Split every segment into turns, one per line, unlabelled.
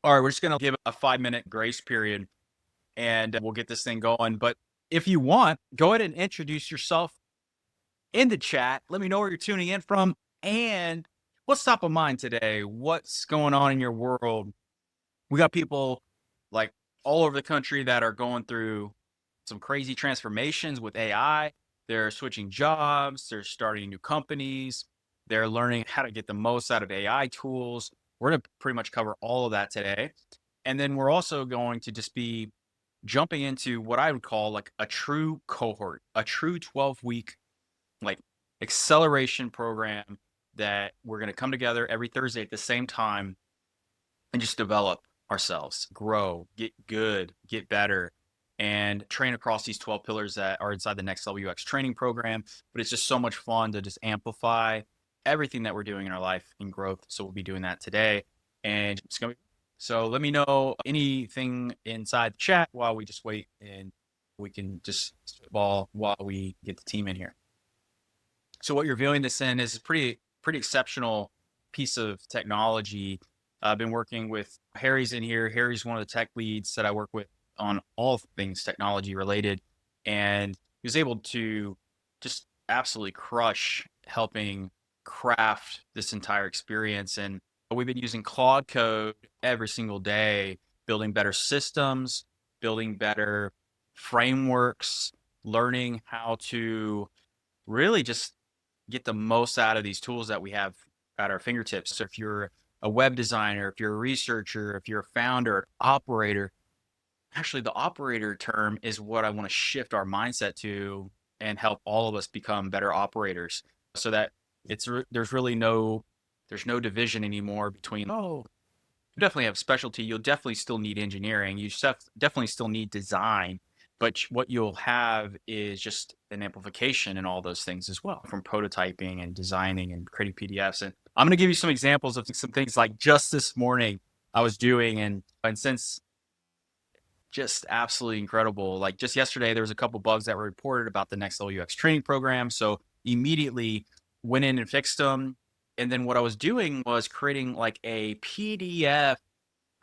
All right, we're just going to give a 5-minute grace period and we'll get this thing going. But if you want, go ahead and introduce yourself in the chat. Let me know where you're tuning in from and what's top of mind today. What's going on in your world? We got people like all over the country that are going through some crazy transformations with AI. They're switching jobs, they're starting new companies, they're learning how to get the most out of AI tools. We're going to pretty much cover all of that today. And then we're also going to just be jumping into what I would call like a true cohort, a true 12-week like acceleration program that we're going to come together every Thursday at the same time and just develop ourselves, grow, get good, get better, and train across these 12 pillars that are inside the Next Level UX training program. But it's just so much fun to just amplify everything that we're doing in our life and growth. So we'll be doing that today. And it's going to be so let me know anything inside the chat while we just wait and we can just spitball while we get the team in here. So what you're viewing this in is a pretty exceptional piece of technology. I've been working with Harry's in here. Harry's one of the tech leads that I work with on all things technology related, and he was able to just absolutely crush helping craft this entire experience. And we've been using Claude Code every single day, building better systems, building better frameworks, learning how to really just get the most out of these tools that we have at our fingertips. So if you're a web designer, if you're a researcher, if you're a founder, operator, actually the operator term is what I want to shift our mindset to and help all of us become better operators so that there's no division anymore between, oh, you definitely have specialty. You'll definitely still need engineering. Definitely still need design. But what you'll have is just an amplification in all those things as well, from prototyping and designing and creating PDFs. And I'm going to give you some examples of some things like just this morning I was doing, and since just absolutely incredible. Like just yesterday, there was a couple bugs that were reported about the Next Level UX training program. So immediately went in and fixed them. And then what I was doing was creating like a PDF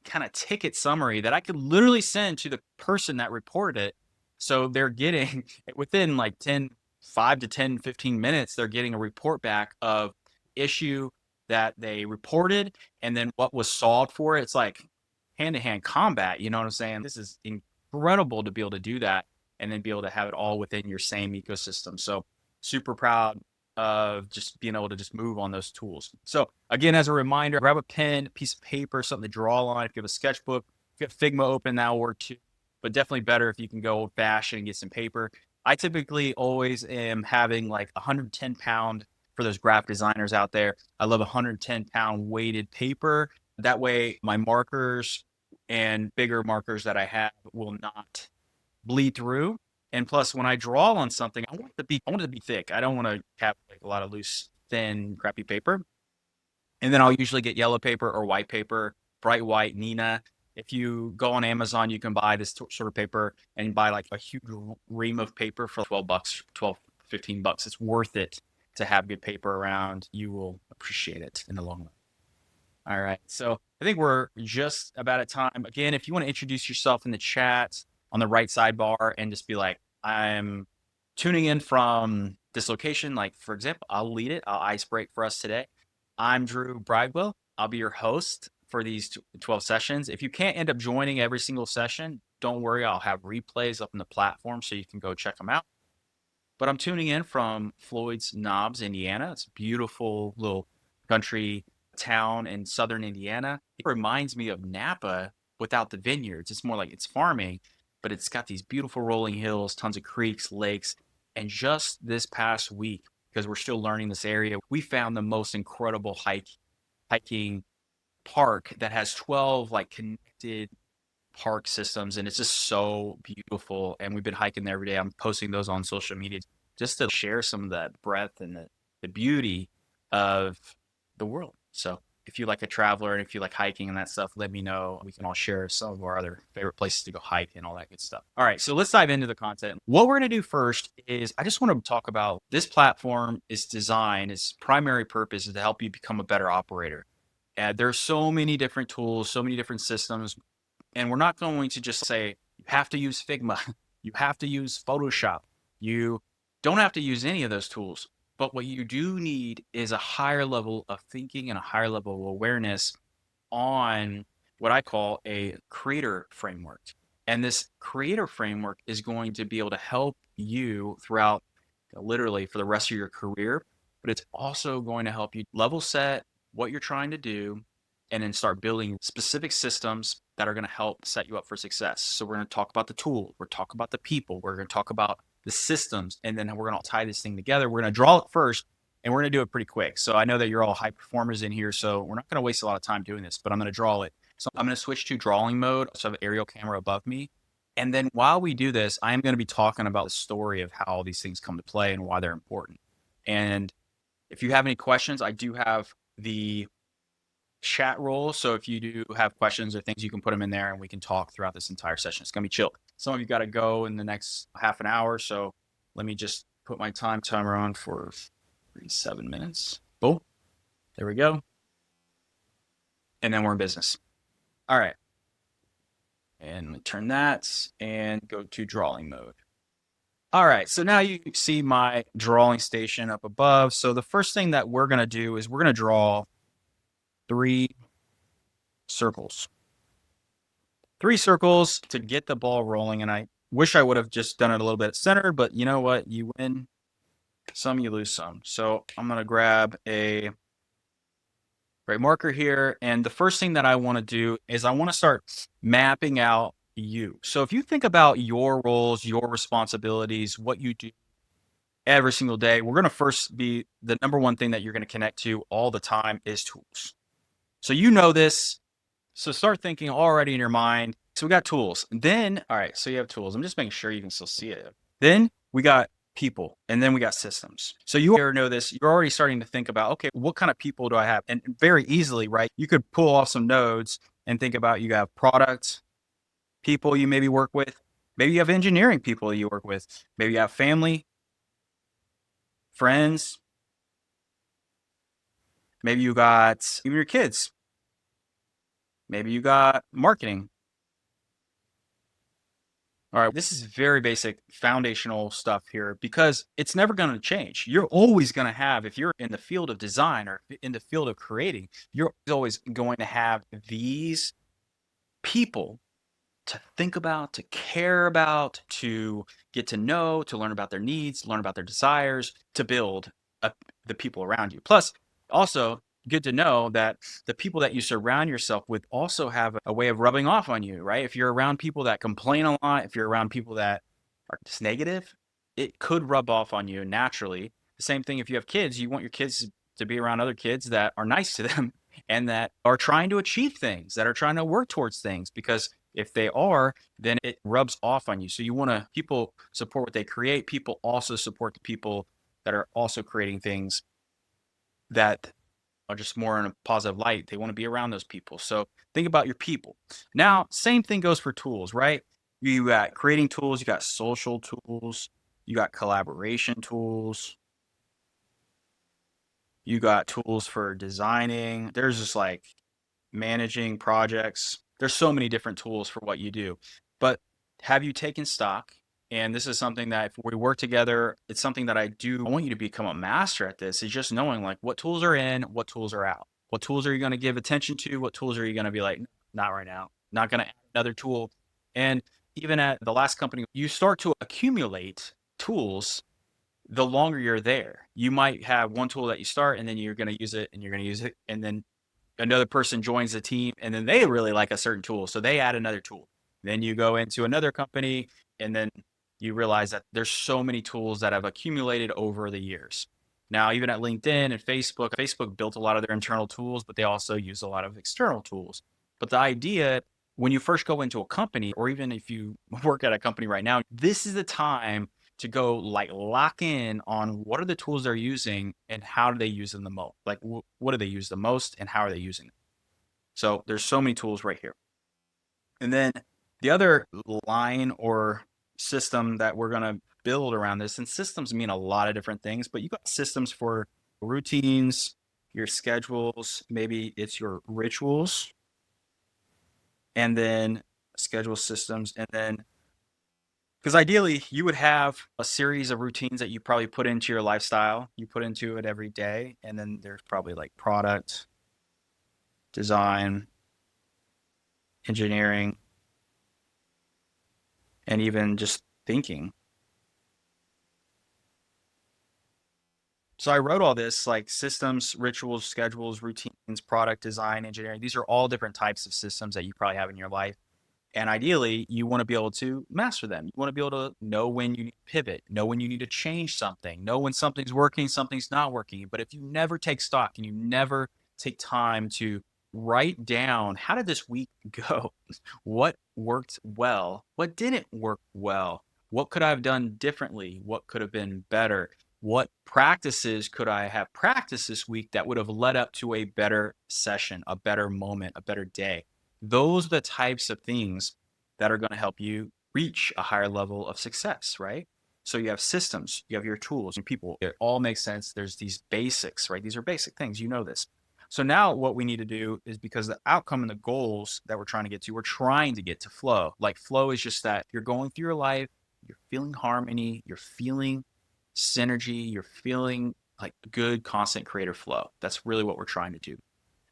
kind of ticket summary that I could literally send to the person that reported it. So they're getting within like 5 to 10, 15 minutes, they're getting a report back of issue that they reported and then what was solved for it. It's like hand-to-hand combat, you know what I'm saying? This is incredible to be able to do that and then be able to have it all within your same ecosystem. So super proud of just being able to just move on those tools. So again, as a reminder, grab a pen, piece of paper, something to draw on. If you have a sketchbook, if you have Figma open, that'll work too. But definitely better if you can go old fashioned and get some paper. I typically always am having like 110 pound for those graphic designers out there. I love 110-pound weighted paper. That way my markers and bigger markers that I have will not bleed through. And plus, when I draw on something, I want it to be thick. I don't want to have like a lot of loose, thin, crappy paper. And then I'll usually get yellow paper or white paper, bright white, Nina. If you go on Amazon, you can buy this sort of paper and buy like a huge ream of paper for 12 bucks, 12, 15 bucks. It's worth it to have good paper around. You will appreciate it in the long run. All right. So I think we're just about at time. Again, if you want to introduce yourself in the chat on the right sidebar and just be like, I'm tuning in from this location. Like, for example, I'll lead it. I'll ice break for us today. I'm Drew Bridewell. I'll be your host for these 12 sessions. If you can't end up joining every single session, don't worry. I'll have replays up on the platform so you can go check them out. But I'm tuning in from Floyd's Knobs, Indiana. It's a beautiful little country town in southern Indiana. It reminds me of Napa without the vineyards. It's more like it's farming, but it's got these beautiful rolling hills, tons of creeks, lakes. And just this past week, because we're still learning this area, we found the most incredible hiking park that has 12 like connected park systems, and it's just so beautiful. And we've been hiking there every day. I'm posting those on social media just to share some of that breadth and the beauty of the world. So if you like a traveler and if you like hiking and that stuff, let me know. We can all share some of our other favorite places to go hike and all that good stuff. All right, so let's dive into the content. What we're going to do first is I just want to talk about this platform is designed, its primary purpose is to help you become a better operator. There's so many different tools, so many different systems, and we're not going to just say you have to use Figma, you have to use Photoshop, you don't have to use any of those tools. But what you do need is a higher level of thinking and a higher level of awareness on what I call a creator framework. And this creator framework is going to be able to help you throughout literally for the rest of your career, but it's also going to help you level set what you're trying to do and then start building specific systems that are going to help set you up for success. So we're going to talk about the tool, we're talking about the people, we're going to talk about the systems, and then we're going to tie this thing together. We're going to draw it first, and we're going to do it pretty quick. So I know that you're all high performers in here, so we're not going to waste a lot of time doing this, but I'm going to draw it. So I'm going to switch to drawing mode. So I have an aerial camera above me. And then while we do this, I'm going to be talking about the story of how all these things come to play and why they're important. And if you have any questions, I do have the chat role. So if you do have questions or things, you can put them in there and we can talk throughout this entire session. It's going to be chill. Some of you got to go in the next half an hour. So let me just put my timer on for 37 minutes. Boom. There we go. And then we're in business. All right. And let me turn that and go to drawing mode. All right, so now you see my drawing station up above. So the first thing that we're going to do is we're going to draw 3 circles. 3 circles to get the ball rolling. And I wish I would have just done it a little bit centered, but you know what? You win some, you lose some. So I'm going to grab a gray marker here. And the first thing that I want to do is I want to start mapping out you. So if you think about your roles, your responsibilities, what you do every single day, we're going to first be the number one thing that you're going to connect to all the time is tools. So you know this. So start thinking already in your mind. So we got tools. And then, all right, so you have tools. I'm just making sure you can still see it. Then we got people, and then we got systems. So you already know this. You're already starting to think about, okay, what kind of people do I have? And very easily, right? You could pull off some nodes and think about you have products, people you maybe work with. Maybe you have engineering people you work with. Maybe you have family, friends. Maybe you got even your kids. Maybe you got marketing. All right, this is very basic foundational stuff here because it's never going to change. You're always going to have, if you're in the field of design or in the field of creating, you're always going to have these people to think about, to care about, to get to know, to learn about their needs, learn about their desires, to build the people around you. Plus, also good to know that the people that you surround yourself with also have a way of rubbing off on you, right? If you're around people that complain a lot, if you're around people that are just negative, it could rub off on you naturally. The same thing if you have kids, you want your kids to be around other kids that are nice to them and that are trying to achieve things, that are trying to work towards things, because if they are, then it rubs off on you. So you want to, people support what they create. People also support the people that are also creating things that are just more in a positive light. They want to be around those people. So think about your people. Now, same thing goes for tools, right? You got creating tools, you got social tools, you got collaboration tools, you got tools for designing. There's just like managing projects. There's so many different tools for what you do. But have you taken stock? And this is something that if we work together, it's something that I do. I want you to become a master at this, is just knowing like what tools are in, what tools are out. What tools are you going to give attention to? What tools are you going to be like, not right now, not going to add another tool. And even at the last company, you start to accumulate tools the longer you're there. You might have one tool that you start and then you're going to use it and you're going to use it. And then another person joins the team and then they really like a certain tool. So they add another tool. Then you go into another company and then you realize that there's so many tools that have accumulated over the years. Now, even at LinkedIn and Facebook built a lot of their internal tools, but they also use a lot of external tools. But the idea, when you first go into a company, or even if you work at a company right now, this is the time to go like lock in on what are the tools they're using and how do they use them the most? Like what do they use the most and how are they using them? So there's so many tools right here. And then the other line or system that we're going to build around this, and systems mean a lot of different things, but you got systems for routines, your schedules, maybe it's your rituals, and then schedule systems. And then, because ideally you would have a series of routines that you probably put into your lifestyle, you put into it every day. And then there's probably like product, design, engineering, and even just thinking. So I wrote all this like systems, rituals, schedules, routines, product design, engineering. These are all different types of systems that you probably have in your life. And ideally, you want to be able to master them. You want to be able to know when you need to pivot, know when you need to change something, know when something's working, something's not working. But if you never take stock and you never take time to write down, how did this week go? What worked well? What didn't work well? What could I have done differently? What could have been better? What practices could I have practiced this week that would have led up to a better session, a better moment, a better day? Those are the types of things that are going to help you reach a higher level of success, right? So you have systems, you have your tools, your people. It all makes sense. There's these basics, right? These are basic things. You know this. So now what we need to do is, because the outcome and the goals that we're trying to get to, we're trying to get to flow. Like flow is just that you're going through your life, you're feeling harmony, you're feeling synergy, you're feeling like good, constant creative flow. That's really what we're trying to do.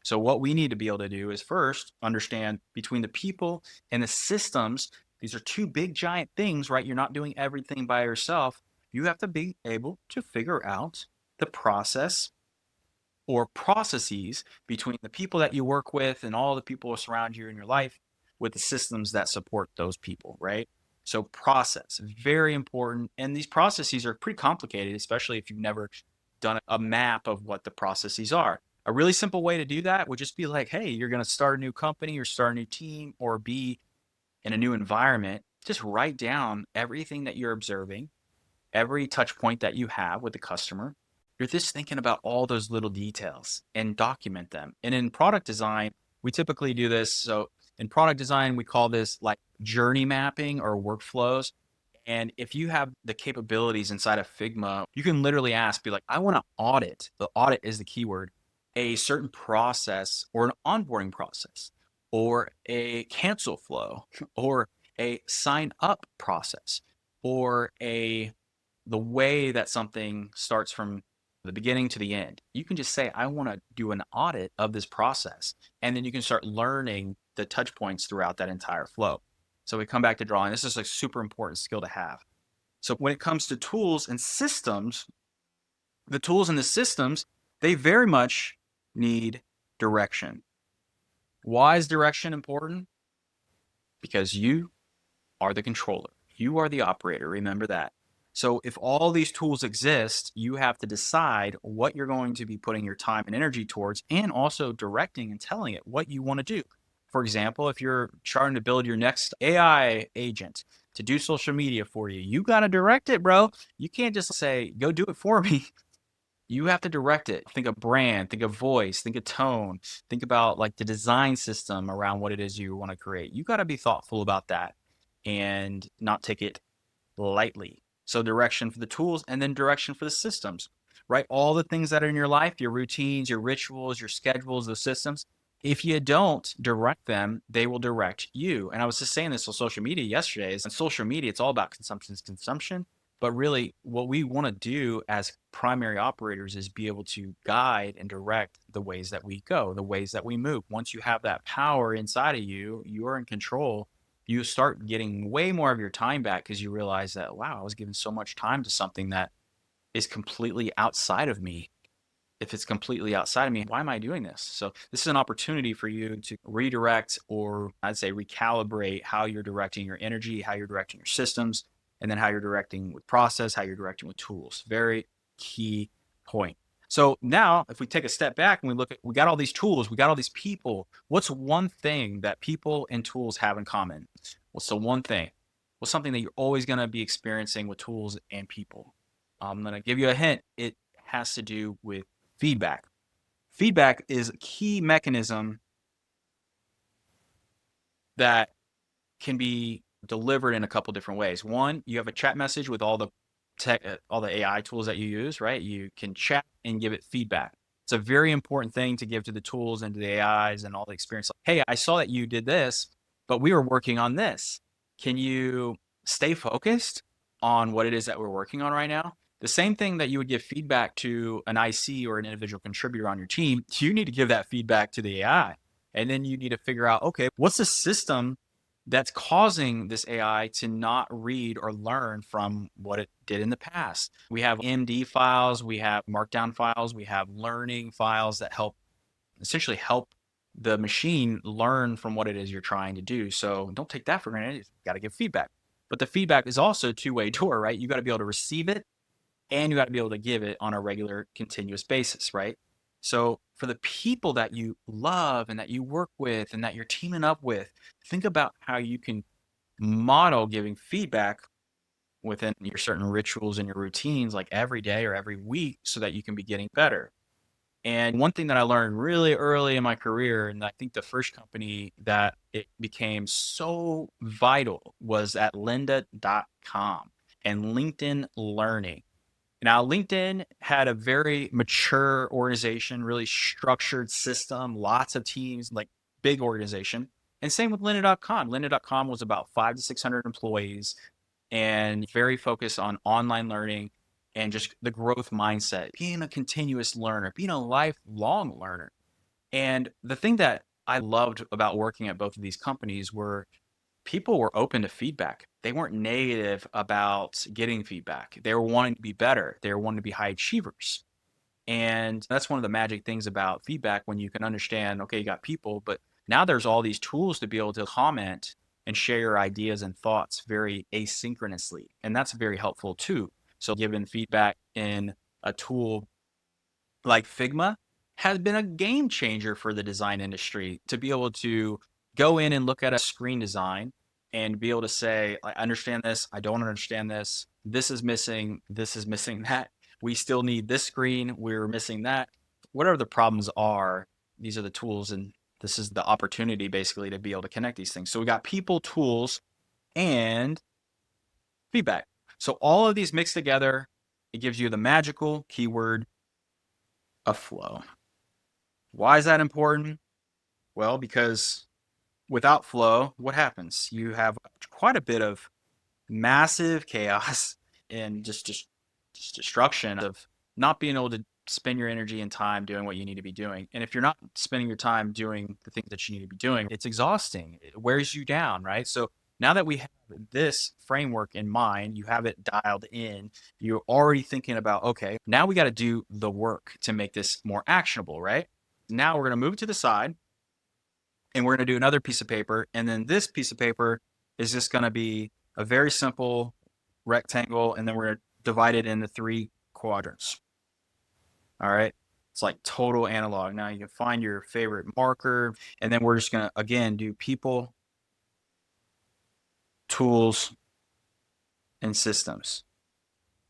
So what we need to be able to do is first understand between the people and the systems. These are two big giant things, right? You're not doing everything by yourself. You have to be able to figure out the process or processes between the people that you work with and all the people who surround you in your life with the systems that support those people, right? So process, very important. And these processes are pretty complicated, especially if you've never done a map of what the processes are. A really simple way to do that would just be like, hey, you're going to start a new company or start a new team or be in a new environment. Just write down everything that you're observing, every touch point that you have with the customer. You're just thinking about all those little details and document them. And in product design, we typically do this. So in product design, we call this like journey mapping or workflows. And if you have the capabilities inside of Figma, you can literally ask, be like, I want to audit. The audit is the keyword, a certain process or an onboarding process or a cancel flow or a sign up process or the way that something starts from the beginning to the end. You can just say, I want to do an audit of this process. And then you can start learning the touch points throughout that entire flow. So we come back to drawing. This is a super important skill to have. So when it comes to tools and systems, the tools and the systems, they very much need direction. Why is direction important? Because you are the controller. You are the operator. Remember that. So if all these tools exist, you have to decide what you're going to be putting your time and energy towards, and also directing and telling it what you want to do. For example, if you're trying to build your next AI agent to do social media for you, you got to direct it, bro. You can't just say, go do it for me. You have to direct it. Think of brand, think of voice, think of tone, think about like the design system around what it is you want to create. You got to be thoughtful about that and not take it lightly. So direction for the tools and then direction for the systems, right? All the things that are in your life, your routines, your rituals, your schedules, the systems. If you don't direct them, they will direct you. And I was just saying this on social media yesterday is on social media, it's all about consumption. But really what we want to do as primary operators is be able to guide and direct the ways that we go, the ways that we move. Once you have that power inside of you, you are in control. You start getting way more of your time back because you realize that, wow, I was giving so much time to something that is completely outside of me. If it's completely outside of me, why am I doing this? So this is an opportunity for you to redirect, or I'd say recalibrate how you're directing your energy, how you're directing your systems, and then how you're directing with process, how you're directing with tools. Very key point. So now if we take a step back and we look at, we got all these tools, we got all these people. What's one thing that people and tools have in common? What's the one thing? What's something that you're always going to be experiencing with tools and people? I'm going to give you a hint. It has to do with feedback. Feedback is a key mechanism that can be delivered in a couple different ways. One, you have a chat message with all the AI tools that you use, right? You can chat and give it feedback. It's a very important thing to give to the tools and to the AIs and all the experience. Like, hey, I saw that you did this, but we were working on this. Can you stay focused on what it is that we're working on right now? The same thing that you would give feedback to an IC or an individual contributor on your team, you need to give that feedback to the AI. And then you need to figure out, okay, what's the system that's causing this AI to not read or learn from what it did in the past? We have MD files, we have markdown files, we have learning files that essentially help the machine learn from what it is you're trying to do. So don't take that for granted. You got to give feedback. But the feedback is also a two-way door, right? You got to be able to receive it and you got to be able to give it on a regular, continuous basis, right? So for the people that you love and that you work with and that you're teaming up with, think about how you can model giving feedback within your certain rituals and your routines, like every day or every week, so that you can be getting better. And one thing that I learned really early in my career, and I think the first company that it became so vital was at lynda.com and LinkedIn Learning. Now, LinkedIn had a very mature organization, really structured system, lots of teams, like big organization. And same with lynda.com. Lynda.com was about 500 to 600 employees and very focused on online learning and just the growth mindset, being a continuous learner, being a lifelong learner. And the thing that I loved about working at both of these companies were people were open to feedback. They weren't negative about getting feedback. They were wanting to be better. They were wanting to be high achievers. And that's one of the magic things about feedback when you can understand, okay, you got people, but now there's all these tools to be able to comment and share your ideas and thoughts very asynchronously. And that's very helpful too. So giving feedback in a tool like Figma has been a game changer for the design industry to be able to go in and look at a screen design and be able to say, I understand this, I don't understand this, this is missing, that. We still need this screen, we're missing that. Whatever the problems are, these are the tools and this is the opportunity basically to be able to connect these things. So we got people, tools, and feedback. So all of these mixed together, it gives you the magical keyword of flow. Why is that important? Well, because without flow, what happens? You have quite a bit of massive chaos and just destruction of not being able to spend your energy and time doing what you need to be doing. And if you're not spending your time doing the things that you need to be doing, it's exhausting. It wears you down, right? So now that we have this framework in mind, you have it dialed in, you're already thinking about, okay, now we got to do the work to make this more actionable, right? Now we're going to move it to the side and we're going to do another piece of paper. And then this piece of paper is just going to be a very simple rectangle. And then we're going to divide it into 3 quadrants. All right. It's like total analog. Now you can find your favorite marker. And then we're just going to, again, do people, tools, and systems.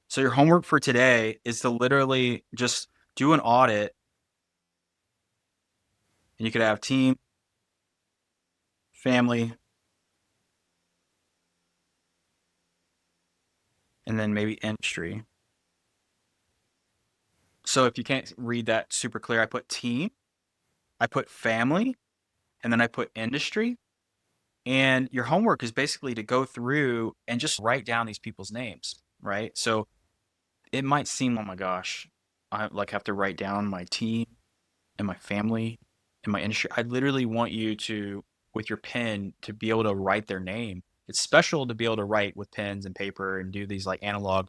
So your homework for today is to literally just do an audit. And you could have team, family, and then maybe industry. So if you can't read that super clear, I put team, I put family, and then I put industry. And your homework is basically to go through and just write down these people's names, right? So it might seem, oh my gosh, I like have to write down my team and my family and my industry. I literally want you to, with your pen, to be able to write their name. It's special to be able to write with pens and paper and do these like analog,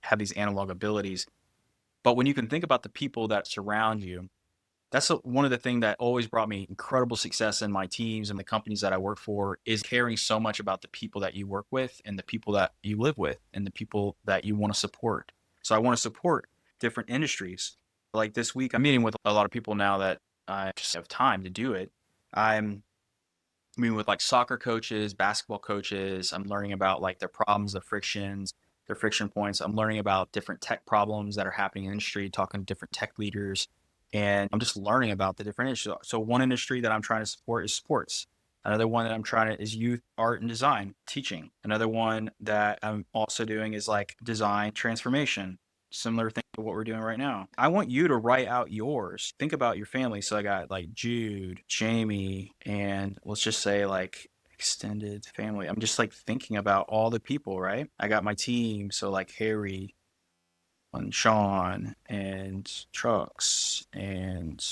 have these analog abilities. But when you can think about the people that surround you, that's one of the things that always brought me incredible success in my teams and the companies that I work for is caring so much about the people that you work with and the people that you live with and the people that you want to support. So I want to support different industries. Like this week, I'm meeting with a lot of people now that I just have time to do it. I'm meeting with like soccer coaches, basketball coaches. I'm learning about like their problems, the frictions, their friction points. I'm learning about different tech problems that are happening in the industry, talking to different tech leaders. And I'm just learning about the different industries. So one industry that I'm trying to support is sports. Another one that I'm trying to is youth, art, and design, teaching. Another one that I'm also doing is like design transformation. similar thing to what we're doing right now. I want you to write out yours. Think about your family. So I got like Jude, Jamie, and let's just say like extended family. I'm just like thinking about all the people, right? I got my team. So like Harry and Sean and Trucks and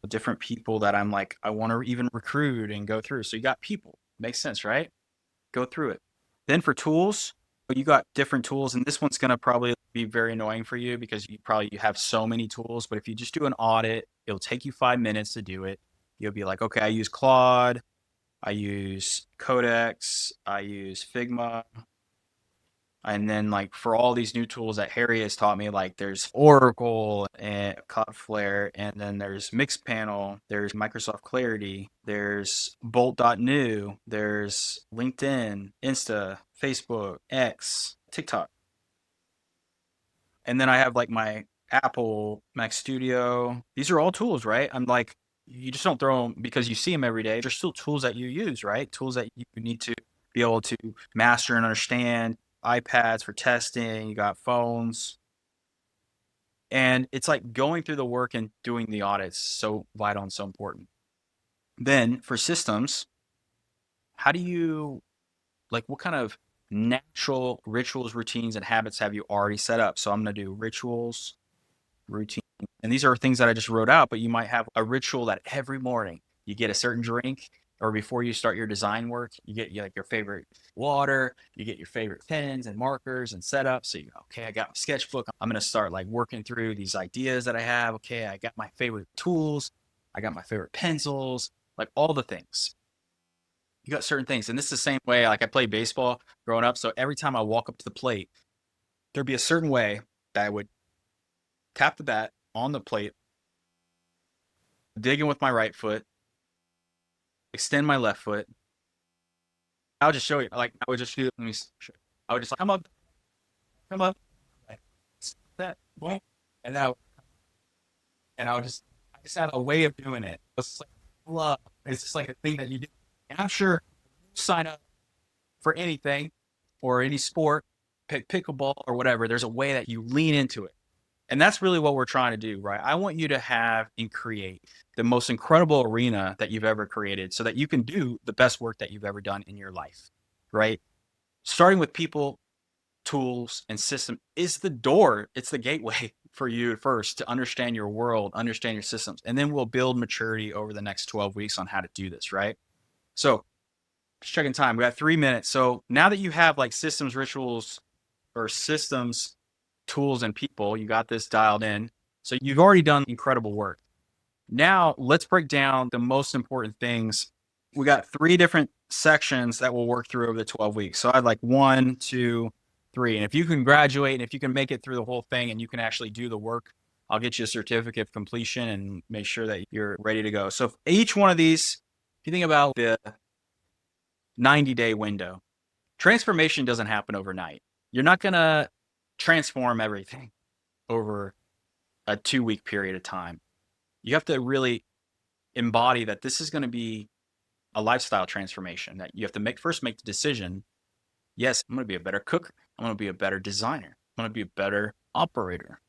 the different people that I'm like, I want to even recruit and go through. So you got people. Makes sense, right? Go through it. Then for tools, you got different tools, and this one's going to probably be very annoying for you because you have so many tools. But if you just do an audit, it'll take you 5 minutes to do it. You'll be like, okay, I use Claude, I use Codex, I use Figma. And then like for all these new tools that Harry has taught me, like there's Oracle and Cloudflare, and then there's Mixpanel, there's Microsoft Clarity, there's Bolt.new, there's LinkedIn, Insta, Facebook, X, TikTok. And then I have like my Apple Mac Studio. These are all tools, right? I'm like, you just don't throw them because you see them every day. They're still tools that you use, right? Tools that you need to be able to master and understand. iPads for testing, you got phones. And it's like going through the work and doing the audits so vital and so important. Then for systems, how do you like what kind of natural rituals, routines, and habits have you already set up? So I'm going to do rituals, routine. And these are things that I just wrote out, but you might have a ritual that every morning you get a certain drink, or before you start your design work, you get like your favorite water, you get your favorite pens and markers and setup. So you go, okay, I got my sketchbook. I'm going to start like working through these ideas that I have. Okay, I got my favorite tools. I got my favorite pencils, like all the things. You got certain things. And this is the same way, like I played baseball growing up. So every time I walk up to the plate, there'd be a certain way that I would tap the bat on the plate, dig in with my right foot, extend my left foot. I'll just show you. Like I would just shoot. Let me. I would just like come up, like that, boy, and now and I just had a way of doing it. It's just like love. It's just like a thing that you do. And I'm sure you sign up for anything or any sport, pick pickleball or whatever. There's a way that you lean into it. And that's really what we're trying to do, right? I want you to have and create the most incredible arena that you've ever created so that you can do the best work that you've ever done in your life, right? Starting with people, tools, and system is the door. It's the gateway for you first to understand your world, understand your systems, and then we'll build maturity over the next 12 weeks on how to do this, right? So just checking time. We got 3 minutes. So now that you have like systems, rituals, or systems, tools, and people, you got this dialed in. So you've already done incredible work. Now let's break down the most important things. We got 3 different sections that we'll work through over the 12 weeks. So I'd like 1, 2, 3. And if you can graduate and if you can make it through the whole thing and you can actually do the work, I'll get you a certificate of completion and make sure that you're ready to go. So each one of these, if you think about the 90-day window, transformation doesn't happen overnight. You're not going to transform everything over a 2-week period of time. You have to really embody that this is going to be a lifestyle transformation, that you have to first make the decision. Yes, I'm going to be a better cook. I'm going to be a better designer. I'm going to be a better operator.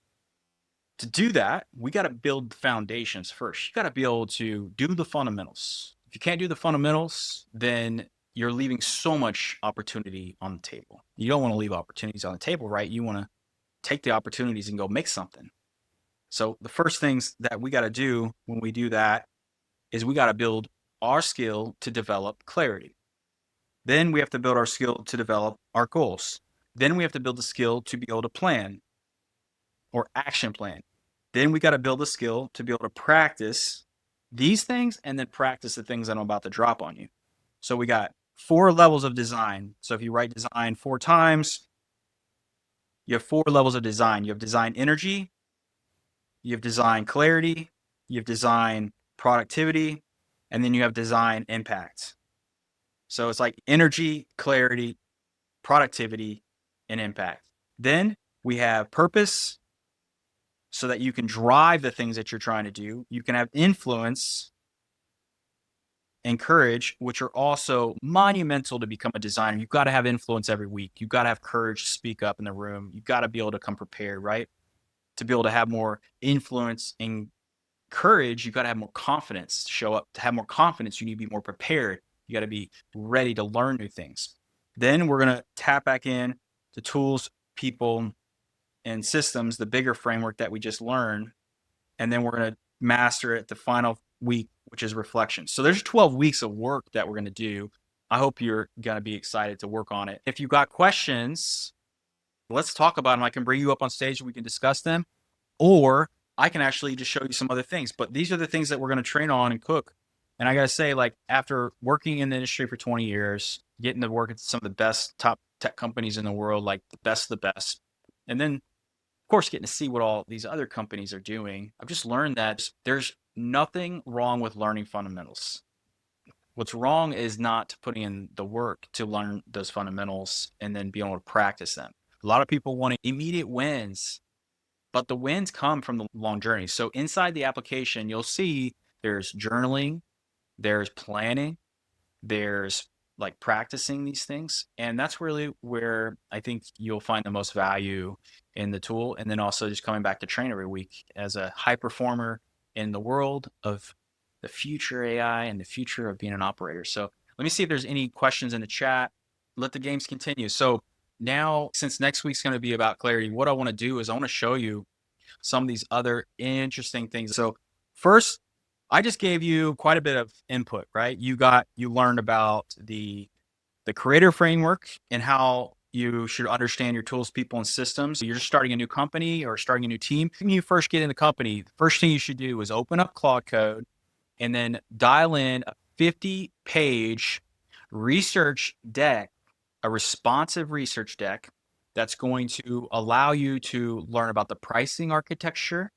To do that, we got to build the foundations first. You got to be able to do the fundamentals. If you can't do the fundamentals, then you're leaving so much opportunity on the table. You don't want to leave opportunities on the table, right? You want to take the opportunities and go make something. So the first things that we got to do when we do that is we got to build our skill to develop clarity. Then we have to build our skill to develop our goals. Then we have to build the skill to be able to plan or action plan. Then we got to build a skill to be able to practice these things and then practice the things that I'm about to drop on you. So we got 4 levels of design. So if you write design 4 times, you have 4 levels of design. You have design energy, you have design clarity, you have design productivity, and then you have design impact. So it's like energy, clarity, productivity, and impact. Then we have purpose, so that you can drive the things that you're trying to do. You can have influence, and courage, which are also monumental to become a designer. You've got to have influence every week. You've got to have courage to speak up in the room. You've got to be able to come prepared, right? To be able to have more influence and courage, you've got to have more confidence to show up. To have more confidence, you need to be more prepared. You got to be ready to learn new things. Then we're going to tap back in to tools, people, and systems, the bigger framework that we just learned. And then we're going to master it the final week, which is reflection. So there's 12 weeks of work that we're going to do. I hope you're going to be excited to work on it. If you've got questions, let's talk about them. I can bring you up on stage and we can discuss them, or I can actually just show you some other things. But these are the things that we're going to train on and cook. And I got to say, like, after working in the industry for 20 years, getting to work at some of the best top tech companies in the world, like the best of the best, and then, of course, getting to see what all these other companies are doing, I've just learned that there's nothing wrong with learning fundamentals. What's wrong is not putting in the work to learn those fundamentals and then being able to practice them. A lot of people want immediate wins, but the wins come from the long journey. So inside the application, you'll see there's journaling, there's planning, there's like practicing these things. And that's really where I think you'll find the most value in the tool. And then also just coming back to train every week as a high performer in the world of the future AI and the future of being an operator. So let me see if there's any questions in the chat. Let the games continue. So now, since next week's going to be about clarity, what I want to do is I want to show you some of these other interesting things. So first, I just gave you quite a bit of input, right? You learned about the creator framework and how you should understand your tools, people, and systems. You're just starting a new company or starting a new team. When you first get in the company, the first thing you should do is open up Claude Code and then dial in a 50-page research deck, a responsive research deck that's going to allow you to learn about the pricing architecture,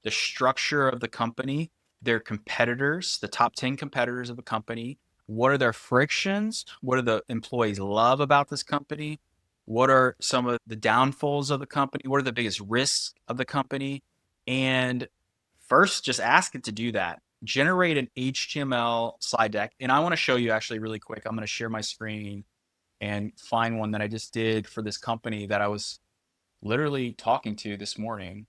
the structure of the company, their competitors, the top 10 competitors of the company. What are their frictions? What do the employees love about this company? What are some of the downfalls of the company? What are the biggest risks of the company? And first, just ask it to do that. Generate an HTML slide deck. And I want to show you actually really quick. I'm going to share my screen and find one that I just did for this company that I was literally talking to this morning.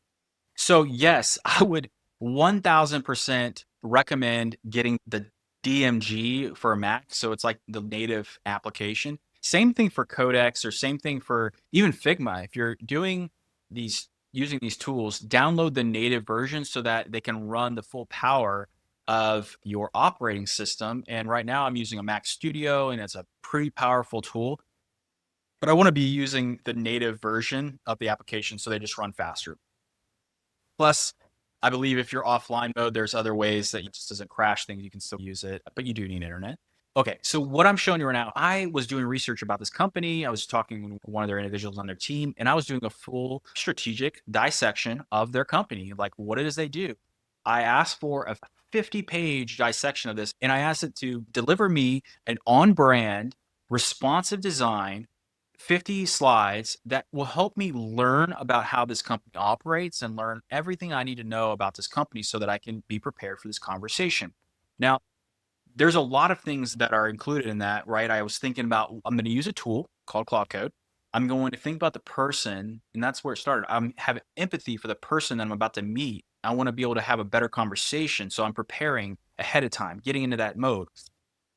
So yes, I would 1000% recommend getting the DMG for a Mac. So it's like the native application. Same thing for Codex, or same thing for even Figma. If you're doing using these tools, download the native version so that they can run the full power of your operating system. And right now I'm using a Mac Studio and it's a pretty powerful tool, but I want to be using the native version of the application so they just run faster. Plus, I believe if you're offline mode, there's other ways that it just doesn't crash things. You can still use it, but you do need internet. Okay, so what I'm showing you right now, I was doing research about this company. I was talking with one of their individuals on their team, and I was doing a full strategic dissection of their company. Like, what it is they do. I asked for a 50-page dissection of this, and I asked it to deliver me an on-brand, responsive design, 50 slides that will help me learn about how this company operates and learn everything I need to know about this company so that I can be prepared for this conversation. Now, there's a lot of things that are included in that, right? I was thinking about, I'm going to use a tool called Claude Code. I'm going to think about the person, and that's where it started. I'm having empathy for the person that I'm about to meet. I want to be able to have a better conversation. So I'm preparing ahead of time, getting into that mode.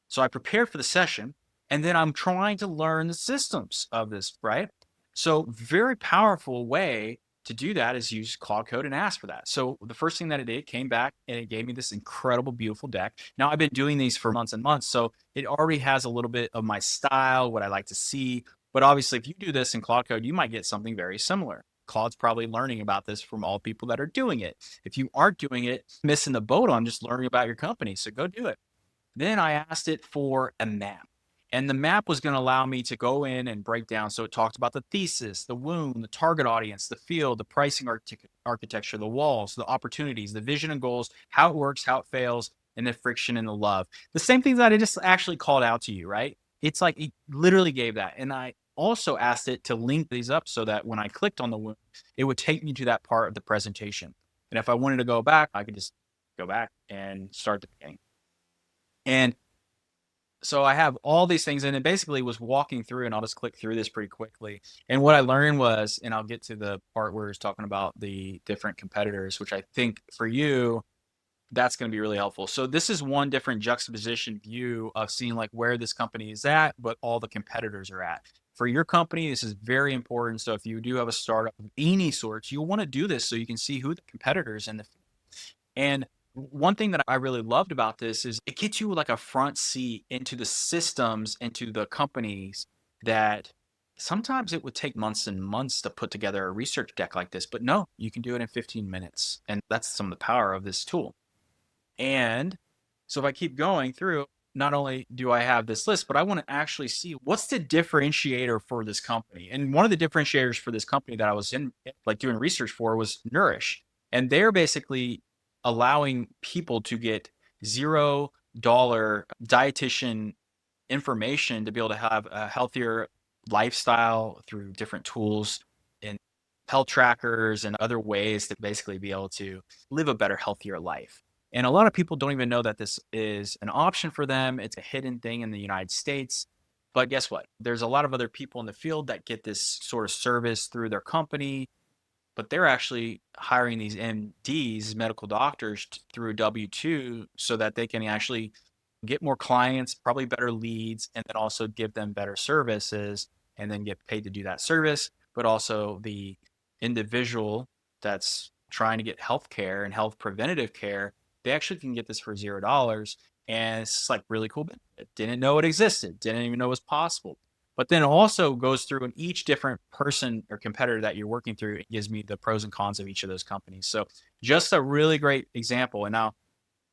So I prepared for the session, and then I'm trying to learn the systems of this, right? So very powerful way to do that is use Claude Code and ask for that. So the first thing that it did, came back and it gave me this incredible, beautiful deck. Now I've been doing these for months and months, so it already has a little bit of my style, what I like to see. But obviously, if you do this in Claude Code, you might get something very similar. Claude's probably learning about this from all people that are doing it. If you aren't doing it, missing the boat on just learning about your company. So go do it. Then I asked it for a map. And the map was going to allow me to go in and break down. So it talked about the thesis, the wound, the target audience, the field, the pricing architecture, the walls, the opportunities, the vision and goals, how it works, how it fails, and the friction and the love. The same things that I just actually called out to you, right? It's like it literally gave that. And I also asked it to link these up so that when I clicked on the wound, it would take me to that part of the presentation. And if I wanted to go back, I could just go back and start the beginning. And So I have all these things, and it basically was walking through, and I'll just click through this pretty quickly. And what I learned was, and I'll get to the part where it's talking about the different competitors, which I think for you, that's going to be really helpful. So this is one different juxtaposition view of seeing like where this company is at, but all the competitors are at. For your company, this is very important. So if you do have a startup of any sorts, you'll want to do this so you can see who the competitors and one thing that I really loved about this is it gets you like a front seat into the systems, into the companies that sometimes it would take months and months to put together a research deck like this, but no, you can do it in 15 minutes. And that's some of the power of this tool. And so if I keep going through, not only do I have this list, but I want to actually see what's the differentiator for this company. And one of the differentiators for this company that I was in, like doing research for, was Nourish. And they're basically allowing people to get $0 dietitian information to be able to have a healthier lifestyle through different tools and health trackers and other ways to basically be able to live a better, healthier life. And a lot of people don't even know that this is an option for them. It's a hidden thing in the United States. But guess what? There's a lot of other people in the field that get this sort of service through their company, but they're actually hiring these MDs, medical doctors, through W-2 so that they can actually get more clients, probably better leads, and then also give them better services and then get paid to do that service. But also the individual that's trying to get health care and health preventative care, they actually can get this for $0. And it's like really cool. Didn't know it existed, didn't even know it was possible. But then it also goes through in each different person or competitor that you're working through, it gives me the pros and cons of each of those companies. So just a really great example. And now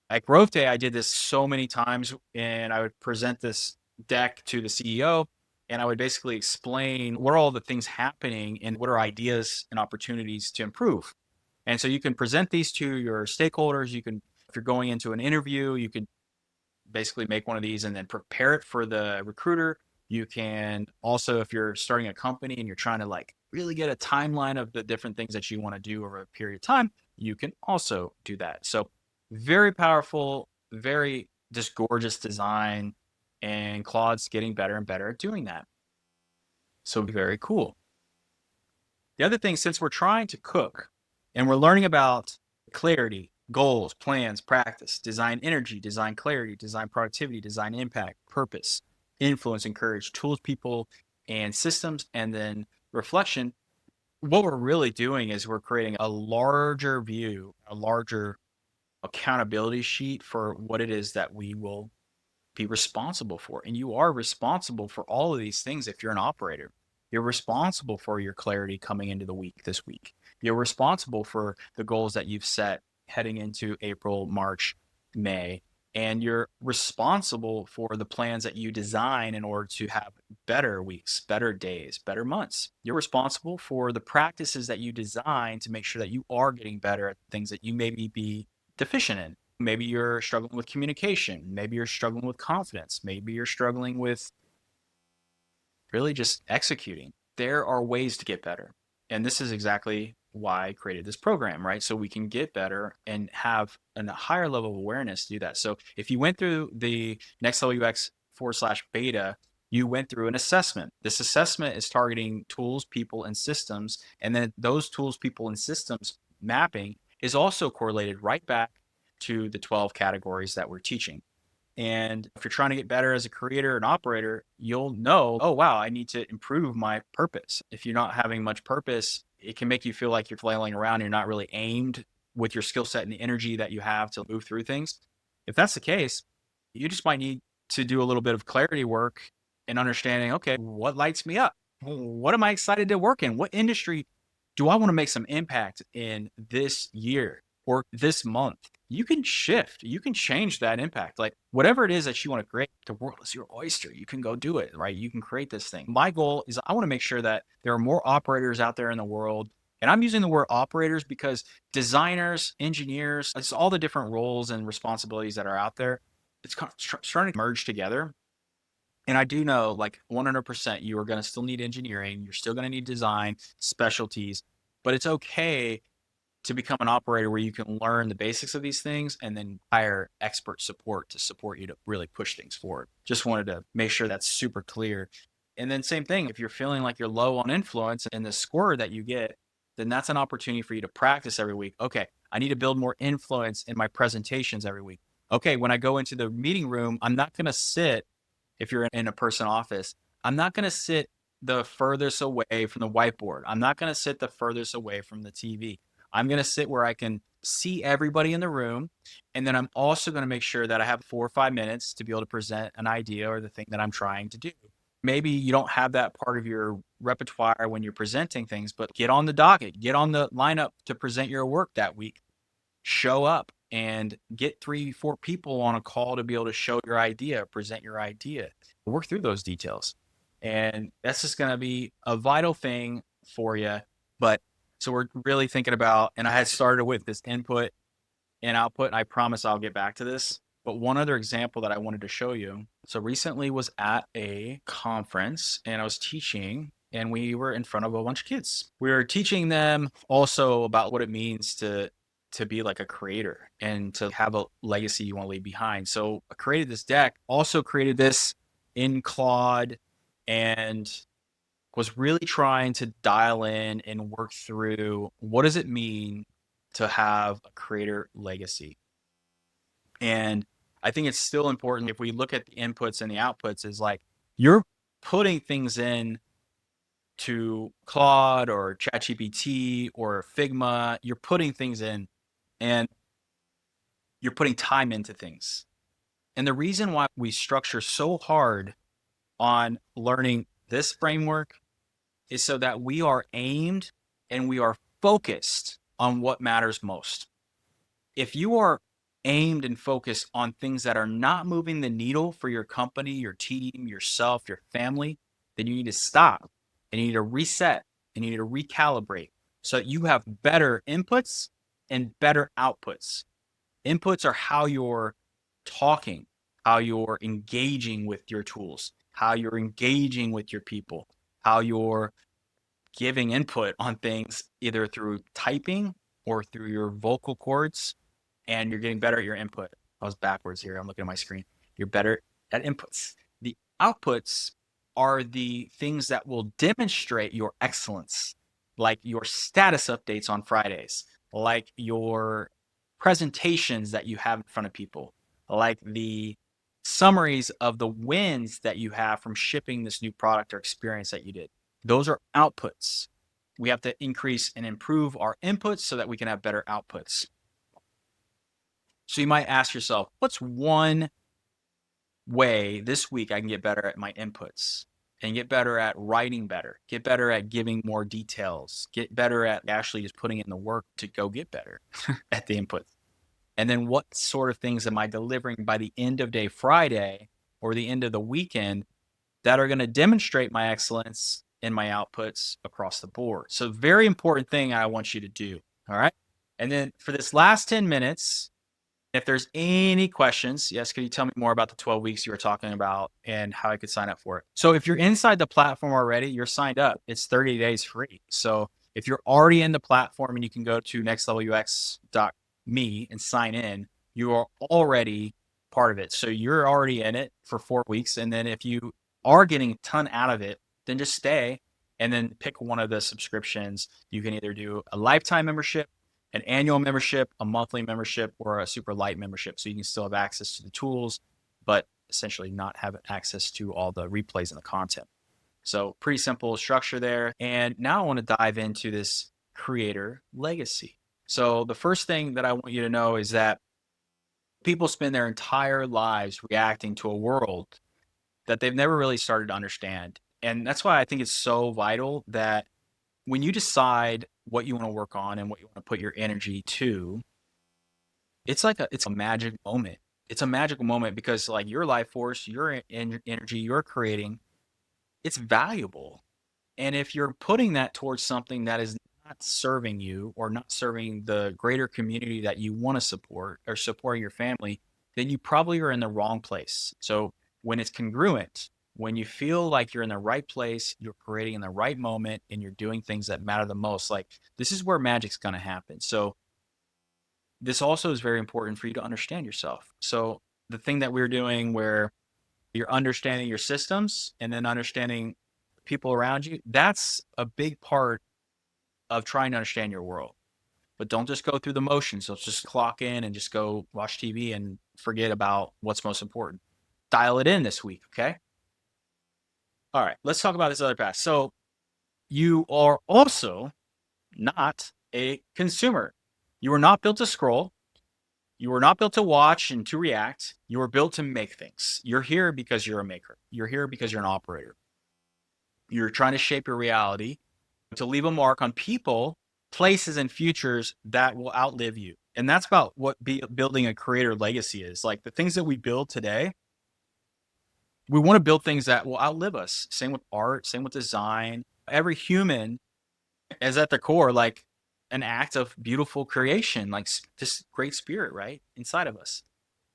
at Growth Day, I did this so many times, and I would present this deck to the CEO, and I would basically explain what are all the things happening and what are ideas and opportunities to improve. And so you can present these to your stakeholders. You can, if you're going into an interview, you can basically make one of these and then prepare it for the recruiter. You can also, if you're starting a company and you're trying to like really get a timeline of the different things that you want to do over a period of time, you can also do that. So very powerful, very just gorgeous design, and Claude's getting better and better at doing that. So very cool. The other thing, since we're trying to cook and we're learning about clarity, goals, plans, practice, design energy, design clarity, design productivity, design impact, purpose, influence, encourage, tools, people, and systems, and then reflection, what we're really doing is we're creating a larger view, a larger accountability sheet for what it is that we will be responsible for. And you are responsible for all of these things if you're an operator. You're responsible for your clarity coming into the week this week. You're responsible for the goals that you've set heading into April, March, May. And you're responsible for the plans that you design in order to have better weeks, better days, better months. You're responsible for the practices that you design to make sure that you are getting better at things that you maybe be deficient in. Maybe you're struggling with communication. Maybe you're struggling with confidence. Maybe you're struggling with really just executing. There are ways to get better. And this is exactly why I created this program, right? So we can get better and have a higher level of awareness to do that. So if you went through the Next Level UX/beta, you went through an assessment. This assessment is targeting tools, people, and systems. And then those tools, people, and systems mapping is also correlated right back to the 12 categories that we're teaching. And if you're trying to get better as a creator and operator, you'll know, oh, wow, I need to improve my purpose. If you're not having much purpose, it can make you feel like you're flailing around. You're not really aimed with your skill set and the energy that you have to move through things. If that's the case, you just might need to do a little bit of clarity work and understanding, okay, what lights me up? What am I excited to work in? What industry do I want to make some impact in this year or this month? You can shift, you can change that impact. Like whatever it is that you want to create, the world is your oyster. You can go do it, right? You can create this thing. My goal is I want to make sure that there are more operators out there in the world. And I'm using the word operators because designers, engineers, it's all the different roles and responsibilities that are out there. It's kind of starting to merge together. And I do know like 100% you are going to still need engineering. You're still going to need design specialties, but it's okay to become an operator where you can learn the basics of these things and then hire expert support to support you to really push things forward. Just wanted to make sure that's super clear. And then same thing, if you're feeling like you're low on influence and the score that you get, then that's an opportunity for you to practice every week. Okay, I need to build more influence in my presentations every week. Okay, when I go into the meeting room, I'm not going to sit, if you're in a person office, I'm not going to sit the furthest away from the whiteboard. I'm not going to sit the furthest away from the TV. I'm going to sit where I can see everybody in the room. And then I'm also going to make sure that I have 4 or 5 minutes to be able to present an idea or the thing that I'm trying to do. Maybe you don't have that part of your repertoire when you're presenting things, but get on the docket, get on the lineup to present your work that week. Show up and get 3, 4 people on a call to be able to show your idea, present your idea, work through those details. And that's just going to be a vital thing for you. But so we're really thinking about, and I had started with this input and output, and I promise I'll get back to this. But one other example that I wanted to show you. So recently was at a conference and I was teaching and we were in front of a bunch of kids. We were teaching them also about what it means to be like a creator and to have a legacy you want to leave behind. So I created this deck, also created this in Claude, and was really trying to dial in and work through what does it mean to have a creator legacy. And I think it's still important if we look at the inputs and the outputs is like you're putting things in to Claude or ChatGPT or Figma, you're putting things in and you're putting time into things. And the reason why we structure so hard on learning this framework is so that we are aimed and we are focused on what matters most. If you are aimed and focused on things that are not moving the needle for your company, your team, yourself, your family, then you need to stop and you need to reset and you need to recalibrate so that you have better inputs and better outputs. Inputs are how you're talking, how you're engaging with your tools, how you're engaging with your people, how you're giving input on things either through typing or through your vocal cords, and you're getting better at your input. I was backwards here. I'm looking at my screen. You're better at inputs. The outputs are the things that will demonstrate your excellence, like your status updates on Fridays, like your presentations that you have in front of people, like the summaries of the wins that you have from shipping this new product or experience that you did. Those are outputs. We have to increase and improve our inputs so that we can have better outputs. So you might ask yourself, what's one way this week I can get better at my inputs and get better at writing better, get better at giving more details, get better at actually just putting in the work to go get better at the inputs? And then what sort of things am I delivering by the end of day Friday or the end of the weekend that are going to demonstrate my excellence in my outputs across the board? So very important thing I want you to do. All right. And then for this last 10 minutes, if there's any questions, yes, could you tell me more about the 12 weeks you were talking about and how I could sign up for it? So if you're inside the platform already, you're signed up. It's 30 days free. So if you're already in the platform and you can go to nextlevelux.me and sign in, you are already part of it. So you're already in it for 4 weeks. And then if you are getting a ton out of it, then just stay and then pick one of the subscriptions. You can either do a lifetime membership, an annual membership, a monthly membership, or a super light membership. So you can still have access to the tools, but essentially not have access to all the replays and the content. So pretty simple structure there. And now I want to dive into this creator legacy. So the first thing that I want you to know is that people spend their entire lives reacting to a world that they've never really started to understand. And that's why I think it's so vital that when you decide what you want to work on and what you want to put your energy to, it's a magic moment. It's a magical moment because like your life force, your energy you're creating, it's valuable. And if you're putting that towards something that is not serving you or not serving the greater community that you want to support or supporting your family, then you probably are in the wrong place. So when it's congruent, When you feel like you're in the right place, you're creating in the right moment, and you're doing things that matter the most, like this is where magic's going to happen. So this also is very important for you to understand yourself. So the thing that we're doing where you're understanding your systems and then understanding people around you, that's a big part of trying to understand your world. But don't just go through the motions. So just clock in and just go watch TV and forget about what's most important. Dial it in this week, okay? All right, let's talk about this other path. So you are also not a consumer. You were not built to scroll. You were not built to watch and to react. You were built to make things. You're here because you're a maker. You're here because you're an operator. You're trying to shape your reality to leave a mark on people, places, and futures that will outlive you. And that's about what building a creator legacy is. Like the things that we build today, we want to build things that will outlive us. Same with art, same with design. Every human is at the core like an act of beautiful creation, like this great spirit, right? Inside of us.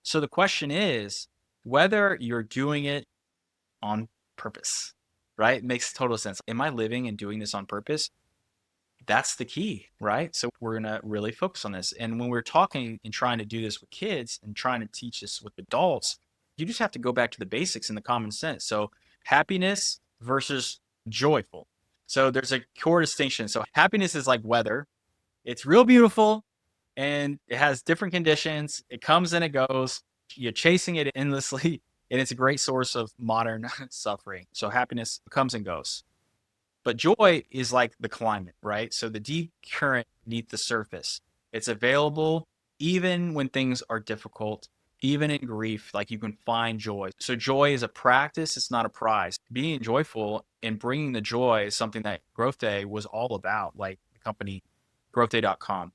So the question is whether you're doing it on purpose, right? It makes total sense. Am I living and doing this on purpose? That's the key, right? So we're going to really focus on this. And when we're talking and trying to do this with kids and trying to teach this with adults, you just have to go back to the basics and the common sense. So happiness versus joyful. So there's a core distinction. So happiness is like weather. It's real beautiful and it has different conditions. It comes and it goes. You're chasing it endlessly, and it's a great source of modern suffering. So happiness comes and goes. But joy is like the climate, right? So the deep current beneath the surface. It's available even when things are difficult, even in grief, like you can find joy. So joy is a practice, it's not a prize. Being joyful and bringing the joy is something that Growth Day was all about, like the company growthday.com.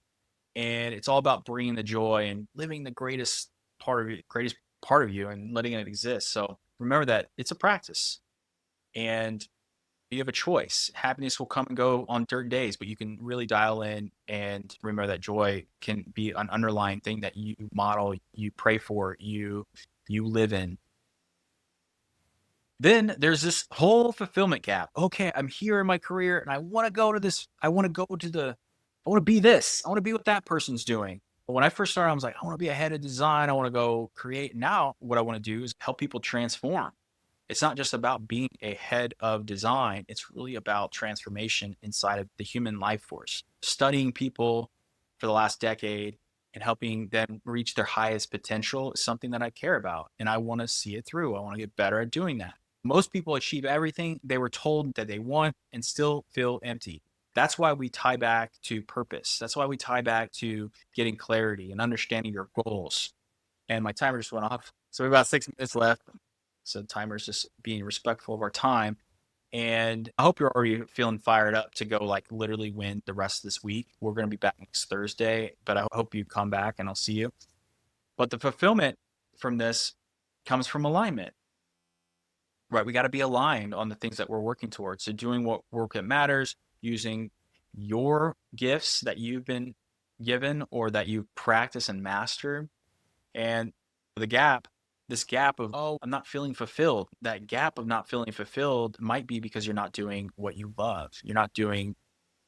And it's all about bringing the joy and living the greatest part of you and letting it exist. So remember that it's a practice. And you have a choice. Happiness will come and go on certain days, but you can really dial in and remember that joy can be an underlying thing that you model, you pray for, you live in. Then there's this whole fulfillment gap. Okay, I'm here in my career and I want to go to this. I want to go to I want to be this. I want to be what that person's doing. But when I first started, I was like, I want to be a head of design. I want to go create. Now, what I want to do is help people transform. It's not just about being a head of design. It's really about transformation inside of the human life force. Studying people for the last decade and helping them reach their highest potential is something that I care about. And I want to see it through. I want to get better at doing that. Most people achieve everything they were told that they want and still feel empty. That's why we tie back to purpose. That's why we tie back to getting clarity and understanding your goals. And my timer just went off. So we have about 6 minutes left. So the timer's just being respectful of our time. And I hope you're already feeling fired up to go like literally win the rest of this week. We're going to be back next Thursday, but I hope you come back and I'll see you. But the fulfillment from this comes from alignment, right? We got to be aligned on the things that we're working towards. So doing what work that matters, using your gifts that you've been given or that you practice and master. And the gap, this gap of, oh, I'm not feeling fulfilled. That gap of not feeling fulfilled might be because you're not doing what you love. You're not doing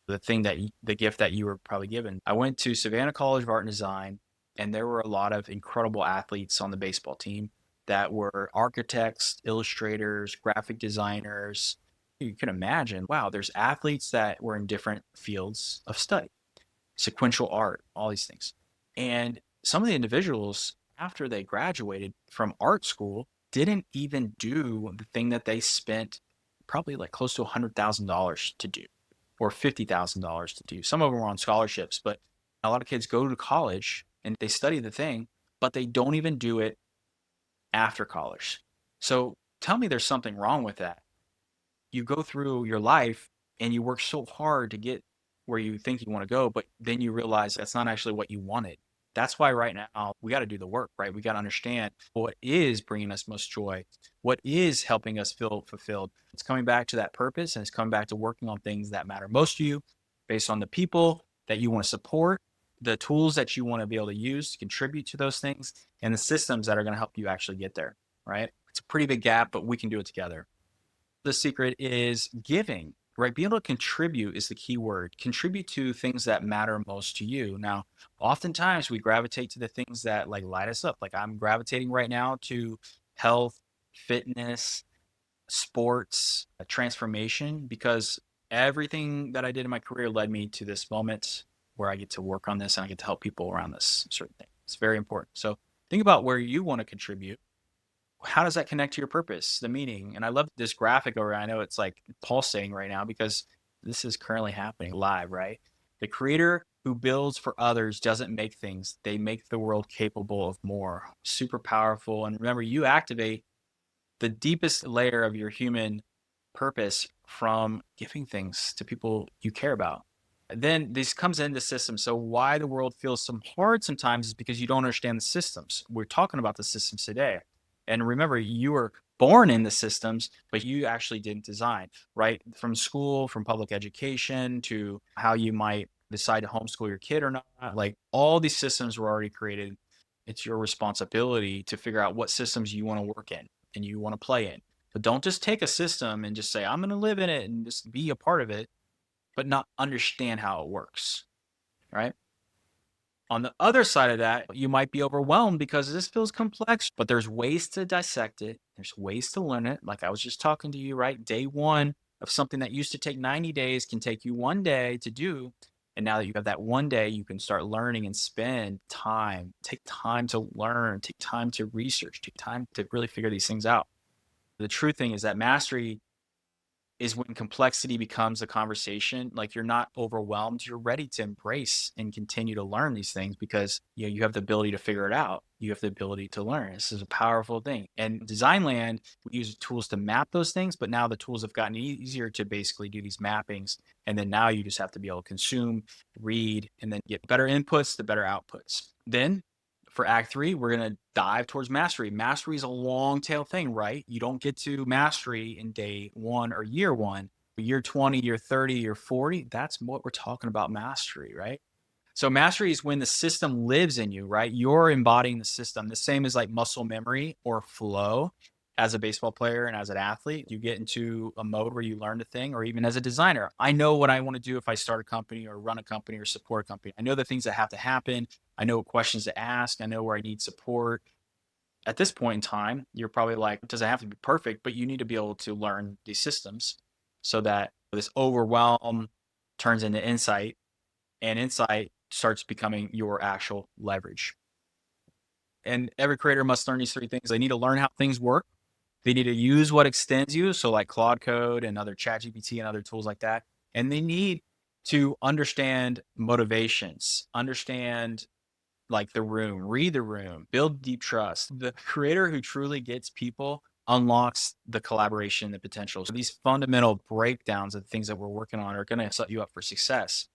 the thing the gift that you were probably given. I went to Savannah College of Art and Design, and there were a lot of incredible athletes on the baseball team that were architects, illustrators, graphic designers. You can imagine, wow, there's athletes that were in different fields of study, sequential art, all these things. And some of the individuals, after they graduated from art school, didn't even do the thing that they spent probably like close to $100,000 to do or $50,000 to do. Some of them were on scholarships, but a lot of kids go to college and they study the thing, but they don't even do it after college. So tell me there's something wrong with that. You go through your life and you work so hard to get where you think you want to go, but then you realize that's not actually what you wanted. That's why right now we got to do the work, right? We got to understand what is bringing us most joy, what is helping us feel fulfilled. It's coming back to that purpose and it's coming back to working on things that matter most to you based on the people that you want to support, the tools that you want to be able to use to contribute to those things, and the systems that are going to help you actually get there, right? It's a pretty big gap, but we can do it together. The secret is giving, right? Being able to contribute is the key word. Contribute to things that matter most to you. Now, oftentimes we gravitate to the things that like light us up. Like I'm gravitating right now to health, fitness, sports, transformation, because everything that I did in my career led me to this moment where I get to work on this and I get to help people around this certain thing. It's very important. So think about where you want to contribute. How does that connect to your purpose, the meaning? And I love this graphic over. I know it's like pulsating right now because this is currently happening live, right? The creator who builds for others doesn't make things, they make the world capable of more. Super powerful. And remember, you activate the deepest layer of your human purpose from giving things to people you care about. Then this comes into systems. So why the world feels so hard sometimes is because you don't understand the systems. We're talking about the systems today. And remember, you were born in the systems, but you actually didn't design, right? From school, from public education to how you might decide to homeschool your kid or not. Like all these systems were already created. It's your responsibility to figure out what systems you want to work in and you want to play in. But don't just take a system and just say, I'm going to live in it and just be a part of it, but not understand how it works, right? On the other side of that, you might be overwhelmed because this feels complex, but there's ways to dissect it. There's ways to learn it. Like I was just talking to you, right? Day one of something that used to take 90 days can take you one day to do. And now that you have that one day, you can start learning and spend time, take time to learn, take time to research, take time to really figure these things out. The true thing is that mastery is when complexity becomes a conversation. Like you're not overwhelmed, you're ready to embrace and continue to learn these things because you have the ability to figure it out. You have the ability to learn. This is a powerful thing. And design land, we use tools to map those things, but now the tools have gotten easier to basically do these mappings. And then now you just have to be able to consume, read, and then get better inputs, the better outputs. Then for Act 3, we're going to dive towards mastery. Mastery is a long tail thing, right? You don't get to mastery in day one or year one. Year 20, year 30, year 40, that's what we're talking about mastery, right? So mastery is when the system lives in you, right? You're embodying the system. The same as like muscle memory or flow. As a baseball player and as an athlete, you get into a mode where you learn the thing, or even as a designer, I know what I want to do if I start a company or run a company or support a company. I know the things that have to happen. I know what questions to ask. I know where I need support. At this point in time, you're probably like, it doesn't have to be perfect, but you need to be able to learn these systems so that this overwhelm turns into insight and insight starts becoming your actual leverage. And every creator must learn these three things. They need to learn how things work. They need to use what extends you. So like Claude Code and other ChatGPT and other tools like that. And they need to understand motivations, understand like the room, read the room, build deep trust. The creator who truly gets people unlocks the collaboration, the potential. So these fundamental breakdowns of things that we're working on are going to set you up for success.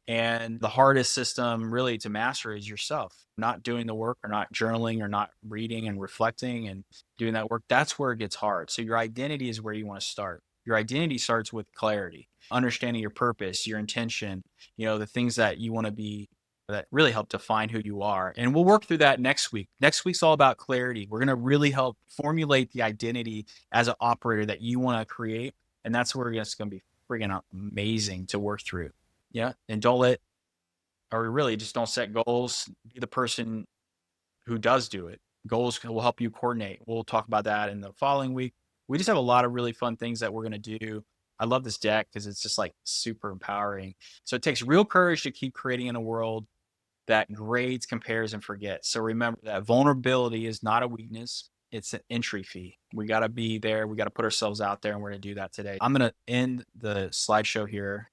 And the hardest system really to master is yourself, not doing the work or not journaling or not reading and reflecting and doing that work. That's where it gets hard. So your identity is where you want to start. Your identity starts with clarity, understanding your purpose, your intention, the things that you want to be that really help define who you are. And we'll work through that next week. Next week's all about clarity. We're going to really help formulate the identity as an operator that you want to create. And that's where it's going to be friggin' amazing to work through. Yeah. And or really just don't set goals. Be the person who does do it. Goals will help you coordinate. We'll talk about that in the following week. We just have a lot of really fun things that we're going to do. I love this deck because it's just like super empowering. So it takes real courage to keep creating in a world that grades, compares, and forgets. So remember that vulnerability is not a weakness. It's an entry fee. We got to be there. We got to put ourselves out there, and we're going to do that today. I'm going to end the slideshow here.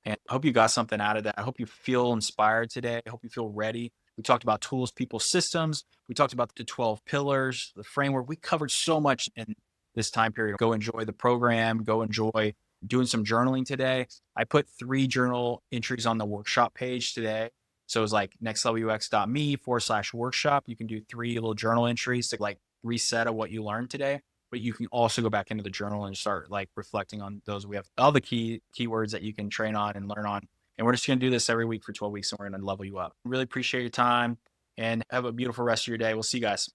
And I hope you got something out of that. I hope you feel inspired today. I hope you feel ready. We talked about tools, people, systems. We talked about the 12 pillars, the framework. We covered so much in this time period. Go enjoy the program. Go enjoy doing some journaling today. I put 3 journal entries on the workshop page today. So it's like nextlevelux.me/workshop. You can do 3 little journal entries to like reset of what you learned today. But you can also go back into the journal and start like reflecting on those. We have all the keywords that you can train on and learn on. And we're just going to do this every week for 12 weeks and we're going to level you up. Really appreciate your time and have a beautiful rest of your day. We'll see you guys.